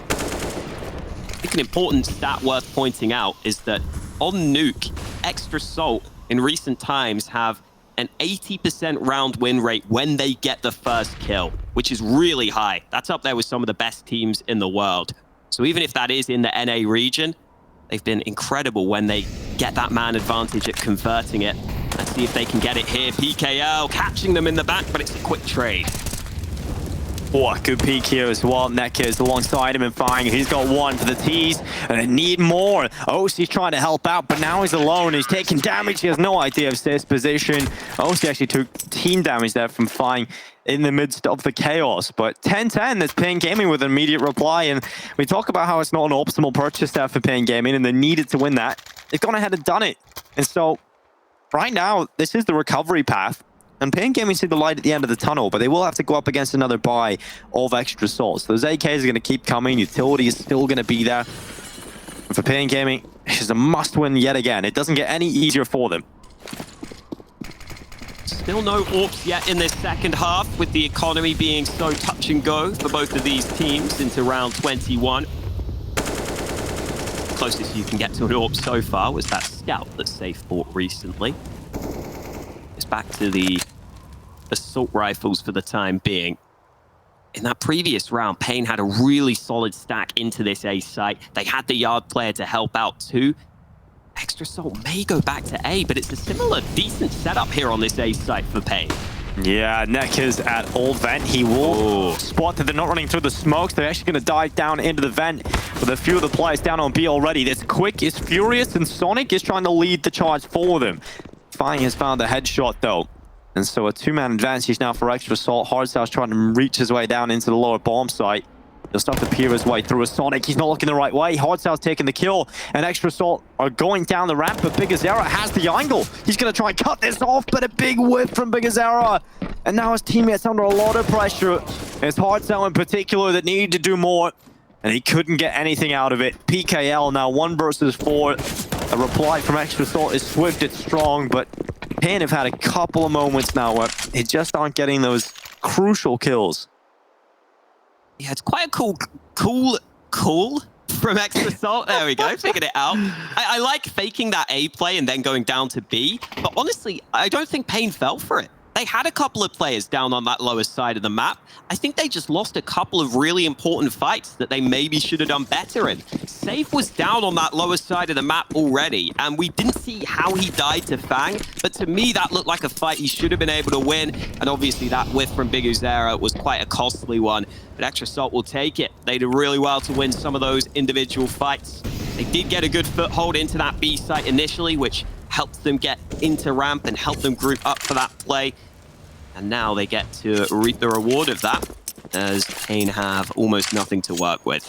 I think an important stat worth pointing out is that on Nuke, Extra Salt in recent times have an 80% round win rate when they get the first kill, which is really high. That's up there with some of the best teams in the world. So even if that is in the NA region, they've been incredible when they get that man advantage at converting it. Let's see if they can get it here. PKL catching them in the back, but it's a quick trade. Oh, a good peek here as well. Nekes alongside him and firing. He's got one for the T's, and they need more. OC's trying to help out, but now he's alone. He's taking damage. He has no idea of his position. OC actually took team damage there from firing in the midst of the chaos. But 10-10, that's paiN Gaming with an immediate reply. And we talk about how it's not an optimal purchase there for paiN Gaming, and they needed to win that. They've gone ahead and done it. And so right now, this is the recovery path. And paiN Gaming see the light at the end of the tunnel, but they will have to go up against another buy of Extra Salt. So those AKs are going to keep coming. Utility is still going to be there. And for paiN Gaming, it's a must-win yet again. It doesn't get any easier for them. Still no AWPs yet in this second half, with the economy being so touch and go for both of these teams into round 21. Closest you can get to an AWP so far was that scout that Safe bought recently. It's back to the assault rifles for the time being. In that previous round, paiN had a really solid stack into this A site. They had the yard player to help out too. Extra Salt may go back to A, but it's a similar decent setup here on this A site for paiN. Yeah, Nekes at all vent. He will spot that they're not running through the smokes. They're actually going to dive down into the vent with a few of the players down on B already. This Quick is furious, and Sonic is trying to lead the charge for them. Fine has found a headshot though. And so a two-man advantage now for Extra Salt. Hardstyl's trying to reach his way down into the lower bomb site. He'll start to peer his way through a Sonic. He's not looking the right way. Hardstyl's taking the kill, and Extra Salt are going down the ramp, but Biguzera has the angle. He's going to try and cut this off, but a big whip from Biguzera. And now his teammates under a lot of pressure. It's Hardstyle in particular that needed to do more, and he couldn't get anything out of it. PKL now 1 versus 4. A reply from Extra Salt is swift, it's strong, but paiN have had a couple of moments now where they just aren't getting those crucial kills. Yeah, it's quite a cool from Extra Salt. There we go, figured it out. I like faking that A play and then going down to B, but honestly, I don't think paiN fell for it. They had a couple of players down on that lower side of the map. I think they just lost a couple of really important fights that they maybe should have done better in. Safe was down on that lower side of the map already, and we didn't see how he died to Fang, but to me, that looked like a fight he should have been able to win, and obviously that whiff from Biguzera was quite a costly one, but Extra Salt will take it. They did really well to win some of those individual fights. They did get a good foothold into that B site initially, which helped them get into ramp and helped them group up for that play. And now they get to reap the reward of that, as paiN have almost nothing to work with.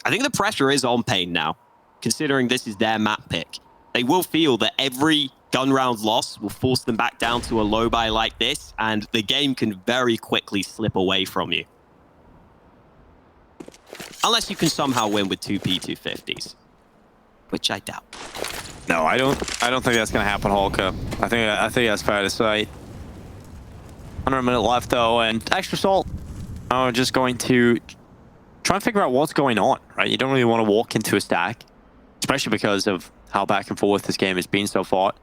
I think the pressure is on paiN now, considering this is their map pick. They will feel that every gun round loss will force them back down to a low buy like this, and the game can very quickly slip away from you. Unless you can somehow win with 2 P250s, which I doubt. No, I don't think that's gonna happen, Holka. I think that's fair to say. 100 minute left though, and Extra Salt are just going to try and figure out what's going on, right? You don't really want to walk into a stack, especially because of how back and forth this game has been so far.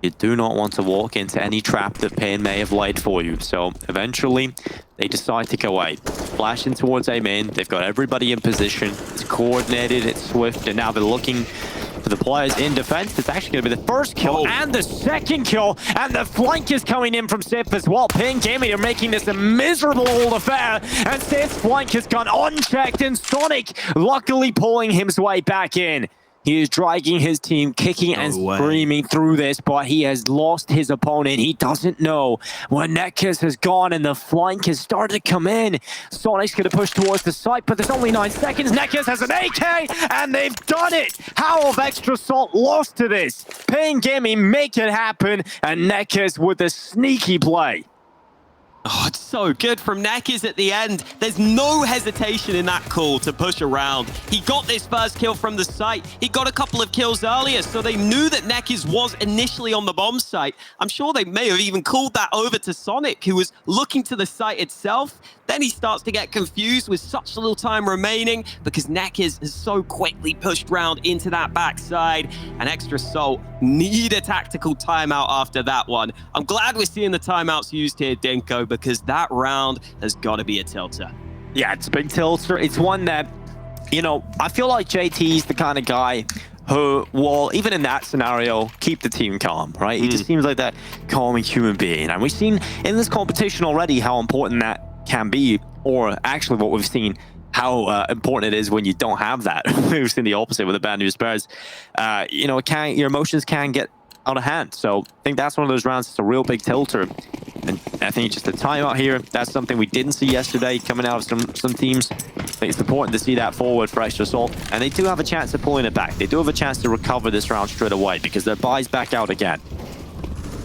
You do not want to walk into any trap that paiN may have laid for you. So eventually, they decide to go A. Flashing towards A main. They've got everybody in position. It's coordinated, it's swift, and now they're looking for the players in defense. It's actually going to be the first kill and the second kill. And the flank is coming in from Sif as well. paiN Gaming are making this a miserable old affair. And Sif's flank has gone unchecked, and Sonic luckily pulling his way back in. He is dragging his team, kicking and screaming through this, but he has lost his opponent. He doesn't know where Nekiz has gone, and the flank has started to come in. Sonic's going to push towards the site, but there's only 9 seconds. Nekiz has an AK, and they've done it! How have Extra Salt lost to this? paiN Gaming make it happen, and Nekiz with a sneaky play. Oh, it's so good from Nekiz at the end. There's no hesitation in that call to push around. He got this first kill from the site. He got a couple of kills earlier, so they knew that Nekiz was initially on the bomb site. I'm sure they may have even called that over to Sonic, who was looking to the site itself. Then he starts to get confused with such little time remaining because Nekiz has so quickly pushed round into that backside, and Extra Salt need a tactical timeout after that one. I'm glad we're seeing the timeouts used here, Dinko, because that round has got to be a tilter. Yeah, it's a big tilter. It's one that, you know, I feel like JT's the kind of guy who will, even in that scenario, keep the team calm, right? He just seems like that calming human being. And we've seen in this competition already how important that can be, or actually what we've seen, how important it is when you don't have that. We've seen the opposite with the Bad News Bears. You know, your emotions can get out of hand. So I think that's one of those rounds. It's a real big tilter. And I think just the timeout here, that's something we didn't see yesterday coming out of some teams. I think it's important to see that forward for Extra Salt. And they do have a chance of pulling it back. They do have a chance to recover this round straight away because their buy's back out again.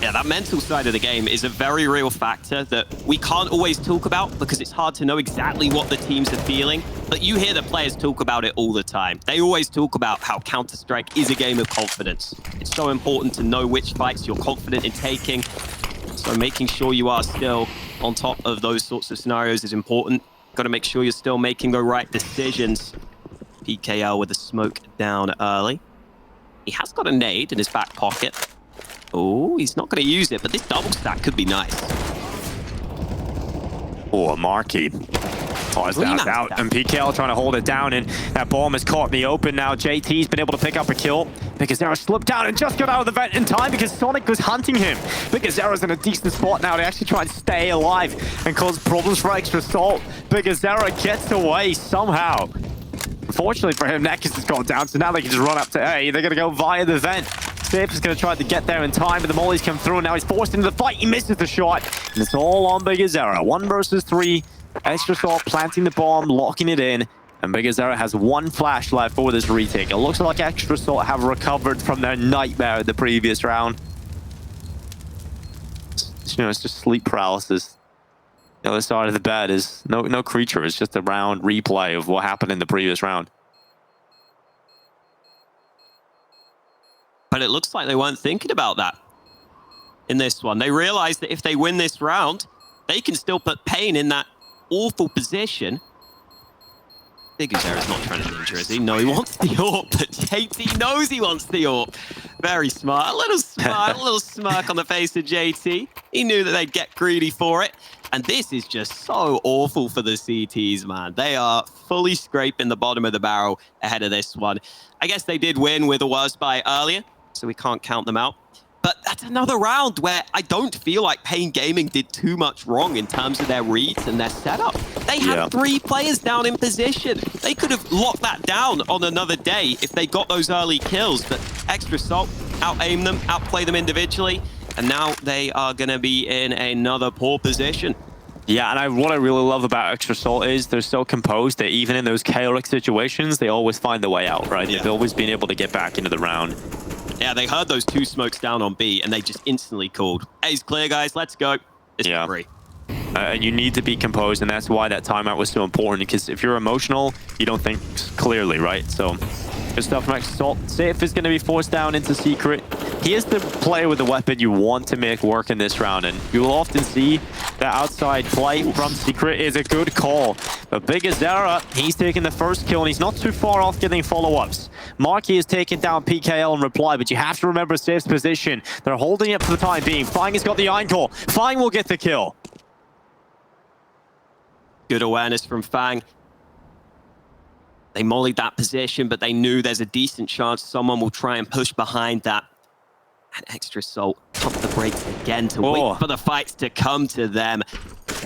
Yeah, that mental side of the game is a very real factor that we can't always talk about because it's hard to know exactly what the teams are feeling. But you hear the players talk about it all the time. They always talk about how Counter-Strike is a game of confidence. It's so important to know which fights you're confident in taking. So making sure you are still on top of those sorts of scenarios is important. Got to make sure you're still making the right decisions. PKL with the smoke down early. He has got a nade in his back pocket. Oh, he's not going to use it, but this double stack could be nice. Oh, Marky. Oh, it's out, and PKL trying to hold it down, and that bomb is caught in the open now. JT's been able to pick up a kill. Bigazera slipped down and just got out of the vent in time because Sonic was hunting him. Bigazera's in a decent spot now to actually try and stay alive and cause problems for Extra Salt. Bigazera gets away somehow. Unfortunately for him, Nekiz has gone down, so now they can just run up to A. They're going to go via the vent. Sif is going to try to get there in time, but the mollies come through, and now he's forced into the fight. He misses the shot, and it's all on Bigazera. 1 versus 3. Extra Salt planting the bomb, locking it in, and Bigazera has 1 flash left for this retake. It looks like Extra Salt have recovered from their nightmare in the previous round. You know, it's just sleep paralysis. The other side of the bed is no creature. It's just a round replay of what happened in the previous round. But it looks like they weren't thinking about that in this one. They realized that if they win this round, they can still put paiN in that awful position. Bigazera's not trying to ninja, is he? No, he wants the AWP, but JT knows he wants the AWP. Very smart. A little smart, a little smirk on the face of JT. He knew that they'd get greedy for it. And this is just so awful for the CTs, man. They are fully scraping the bottom of the barrel ahead of this one. I guess they did win with a worse buy earlier, so we can't count them out. But that's another round where I don't feel like paiN Gaming did too much wrong in terms of their reads and their setup. They had 3 players down in position. They could have locked that down on another day if they got those early kills. But Extra Salt out-aim them, outplay them individually. And now they are going to be in another poor position. Yeah, and what I really love about Extra Salt is they're so composed that even in those chaotic situations, they always find the way out, right? Yeah. They've always been able to get back into the round. Yeah, they heard those 2 smokes down on B, and they just instantly called, A's clear, guys, let's go. This is free. You need to be composed, and that's why that timeout was so important, because if you're emotional, you don't think clearly, right? So Good stuff from Exasalt. Safe is going to be forced down into Secret. He is the player with the weapon you want to make work in this round, and you will often see that outside play from Secret is a good call. But Big Azera, he's taking the first kill, and he's not too far off getting follow-ups. Marky is taking down PKL in reply, but you have to remember Safe's position. They're holding it for the time being. faiN has got the iron core. faiN will get the kill. Good awareness from faiN. They mollied that position, but they knew there's a decent chance someone will try and push behind that. And Extrasalt pump the brakes again to wait for the fights to come to them.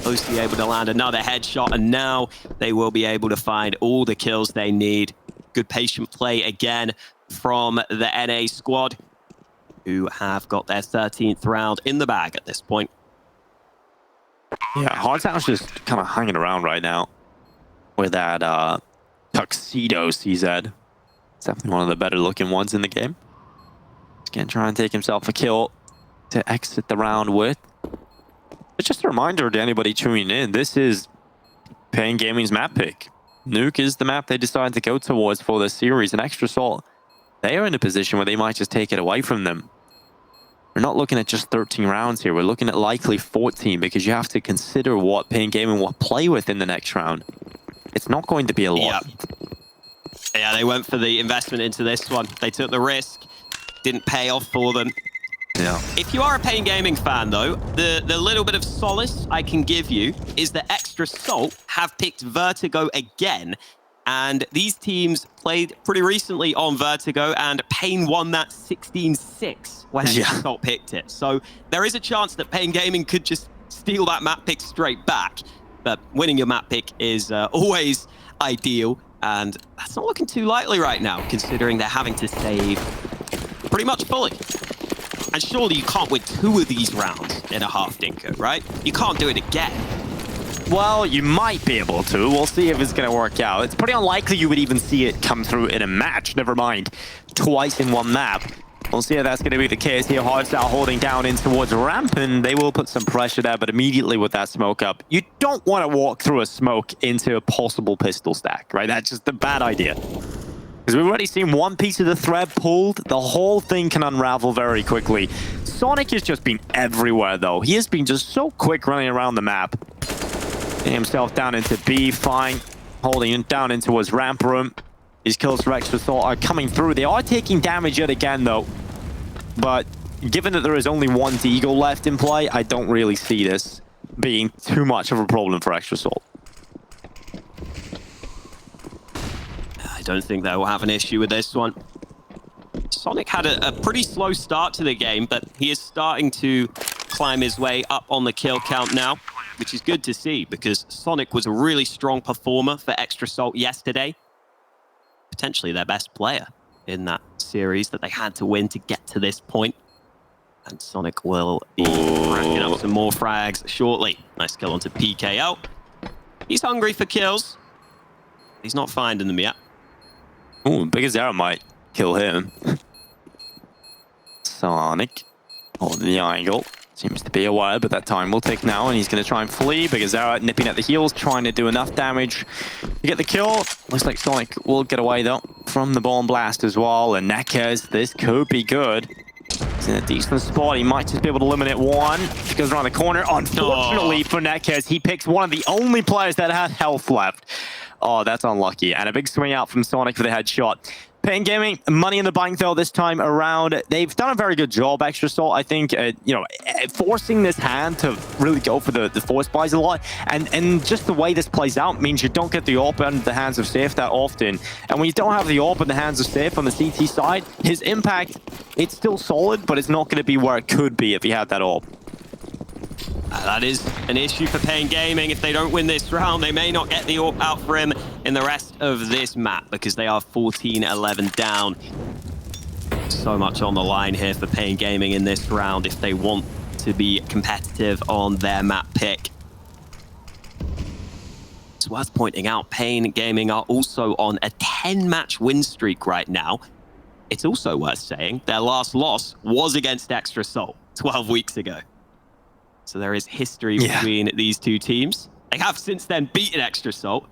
Mostly able to land another headshot, and now they will be able to find all the kills they need. Good patient play again from the NA squad, who have got their 13th round in the bag at this point. Yeah, Hardtown's just kind of hanging around right now with that tuxedo CZ. It's definitely one of the better looking ones in the game. He's gonna try and take himself a kill to exit the round with. But just a reminder to anybody tuning in, this is paiN Gaming's map pick. Nuke is the map they decided to go towards for this series, and Extrasalt, they are in a position where they might just take it away from them. We're not looking at just 13 rounds here. We're looking at likely 14, because you have to consider what paiN Gaming will play with in the next round. It's not going to be a lot. Yeah, they went for the investment into this one. They took the risk. Didn't pay off for them. Yeah. If you are a paiN Gaming fan, though, the little bit of solace I can give you is that Extrasalt have picked Vertigo again. And these teams played pretty recently on Vertigo, and paiN won that 16-6 when Extrasalt picked it. So there is a chance that paiN Gaming could just steal that map pick straight back. But winning your map pick is always ideal, and that's not looking too likely right now, considering they're having to save pretty much fully. And surely you can't win 2 of these rounds in a half dinker, right? You can't do it again. Well, you might be able to. We'll see if it's going to work out. It's pretty unlikely you would even see it come through in a match, never mind twice in one map. We'll see if that's going to be the case here. Hardstyle holding down in towards ramp, and they will put some pressure there, but immediately with that smoke up, you don't want to walk through a smoke into a possible pistol stack, right? That's just a bad idea. Because we've already seen one piece of the thread pulled, the whole thing can unravel very quickly. Sonic has just been everywhere, though. He has been just so quick running around the map. Getting himself down into B, faiN, holding him down into his ramp room. His kills for Extrasalt are coming through. They are taking damage yet again, though. But given that there is only one Deagle left in play, I don't really see this being too much of a problem for Extrasalt. I don't think they will have an issue with this one. Sonic had a pretty slow start to the game, but he is starting to climb his way up on the kill count now, which is good to see, because Sonic was a really strong performer for Extrasalt yesterday. Potentially their best player in that series that they had to win to get to this point. And Sonic will be racking up some more frags shortly. Nice kill onto PKL. He's hungry for kills. He's not finding them yet. Ooh, Big Azera might kill him. Sonic holding the angle. Seems to be aware, but that time will tick now, and he's going to try and flee. Big Azera nipping at the heels, trying to do enough damage to get the kill. Looks like Sonic will get away, though, from the bomb blast as well. And Nekez, this could be good. He's in a decent spot. He might just be able to eliminate one. He goes around the corner. Unfortunately for Nekez, he picks one of the only players that had health left. Oh, that's unlucky. And a big swing out from Sonic for the headshot. paiN Gaming, money in the bank, though, this time around. They've done a very good job, Extrasalt, I think, forcing this hand to really go for the force buys a lot. And just the way this plays out means you don't get the AWP in the hands of Safe that often. And when you don't have the AWP in the hands of Safe on the CT side, his impact, it's still solid, but it's not going to be where it could be if he had that AWP. That is an issue for paiN Gaming. If they don't win this round, they may not get the AWP out for him in the rest of this map, because they are 14-11 down. So much on the line here for paiN Gaming in this round if they want to be competitive on their map pick. It's worth pointing out, paiN Gaming are also on a 10-match win streak right now. It's also worth saying their last loss was against Extrasalt 12 weeks ago. So there is history between these two teams. They have since then beaten Extrasalt.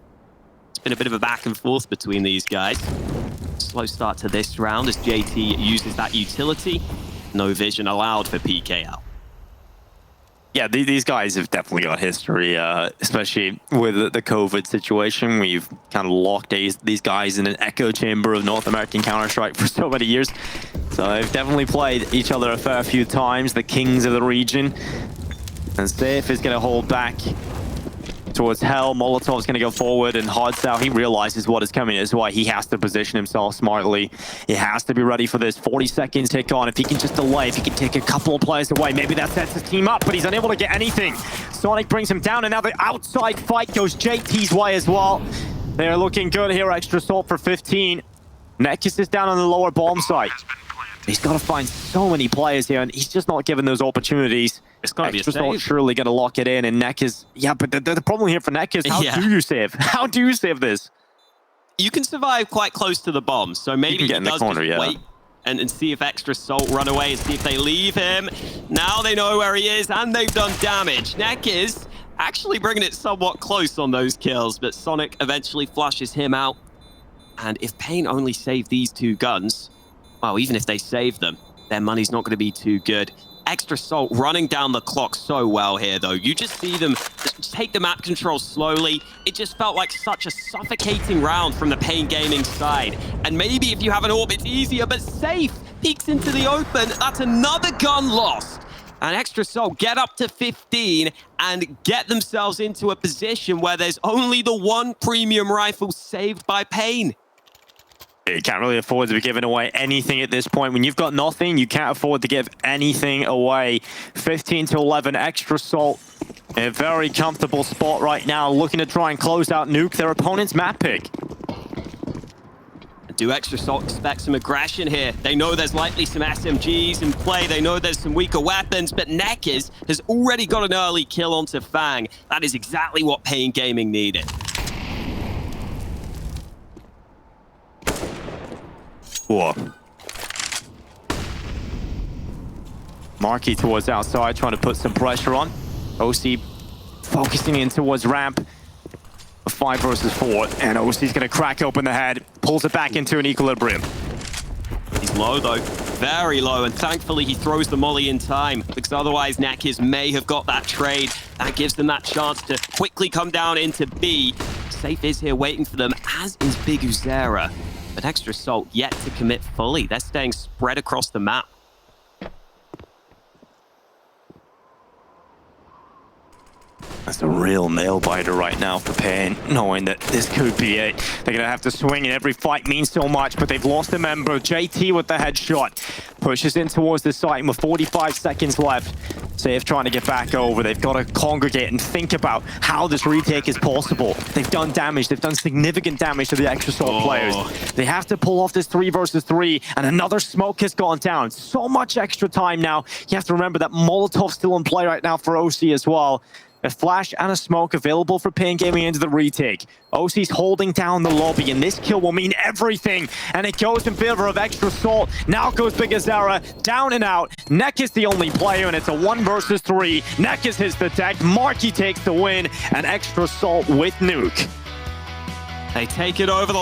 It's been a bit of a back and forth between these guys. Slow start to this round as JT uses that utility. No vision allowed for PKL. Yeah, these guys have definitely got history, especially with the COVID situation. We've kind of locked these guys in an echo chamber of North American Counter-Strike for so many years. So they've definitely played each other a fair few times, the kings of the region. And Safe is going to hold back towards Hell. Molotov's going to go forward, and Hardsell, he realizes what is coming. That's why he has to position himself smartly. He has to be ready for this. 40 seconds tick on. If he can just delay, if he can take a couple of players away, maybe that sets his team up, but he's unable to get anything. Sonic brings him down, and now the outside fight goes JT's way as well. They're looking good here. Extra Salt for 15. Nekis is down on the lower bomb site. He's got to find so many players here, and he's just not given those opportunities. It's got to be a save. Surely going to lock it in, and Neck is... Yeah, but the problem here for Neck is, how do you save? How do you save this? You can survive quite close to the bomb, so maybe he does just wait and see if Extra Salt run away and see if they leave him. Now they know where he is, and they've done damage. Neck is actually bringing it somewhat close on those kills, but Sonic eventually flushes him out. And if paiN only saved these two guns, well, even if they save them, their money's not going to be too good. Extra Salt running down the clock so well here, though. You just see them just take the map control slowly. It just felt like such a suffocating round from the paiN Gaming side. And maybe if you have an AWP, it's easier, but Safe peeks into the open. That's another gun lost. And Extra Salt get up to 15 and get themselves into a position where there's only the one premium rifle saved by paiN. You can't really afford to be giving away anything at this point. When you've got nothing, you can't afford to give anything away. 15 to 11, Extra Salt in a very comfortable spot right now, looking to try and close out Nuke, their opponent's map pick. Do Extra Salt expect some aggression here? They know there's likely some SMGs in play. They know there's some weaker weapons, but Nekis has already got an early kill onto Fang. That is exactly what paiN Gaming needed. Whoa. Marky towards outside, trying to put some pressure on. OC focusing in towards ramp. 5 versus 4, and OC's going to crack open the head, pulls it back into an equilibrium. He's low, though. Very low, and thankfully he throws the molly in time, because otherwise Nekis may have got that trade. That gives them that chance to quickly come down into B. Safe is here waiting for them, as is Big Uzera. But Extra Salt yet to commit fully. They're staying spread across the map. That's a real nail biter right now for paiN, knowing that this could be it. They're going to have to swing, and every fight means so much, but they've lost a member. JT with the headshot pushes in towards the site with 45 seconds left. Safe trying to get back over. They've got to congregate and think about how this retake is possible. They've done damage. They've done significant damage to the Extra Salt players. They have to pull off this 3 versus 3, and another smoke has gone down. So much extra time now. You have to remember that Molotov's still in play right now for OC as well. A flash and a smoke available for paiN Gaming into the retake. OC's holding down the lobby, and this kill will mean everything. And it goes in favor of Extra Salt. Now goes Big Azera, down and out. Neck is the only player, and it's a 1 versus 3. Nekis hits the deck, Marky takes the win, and Extra Salt with Nuke. They take it over the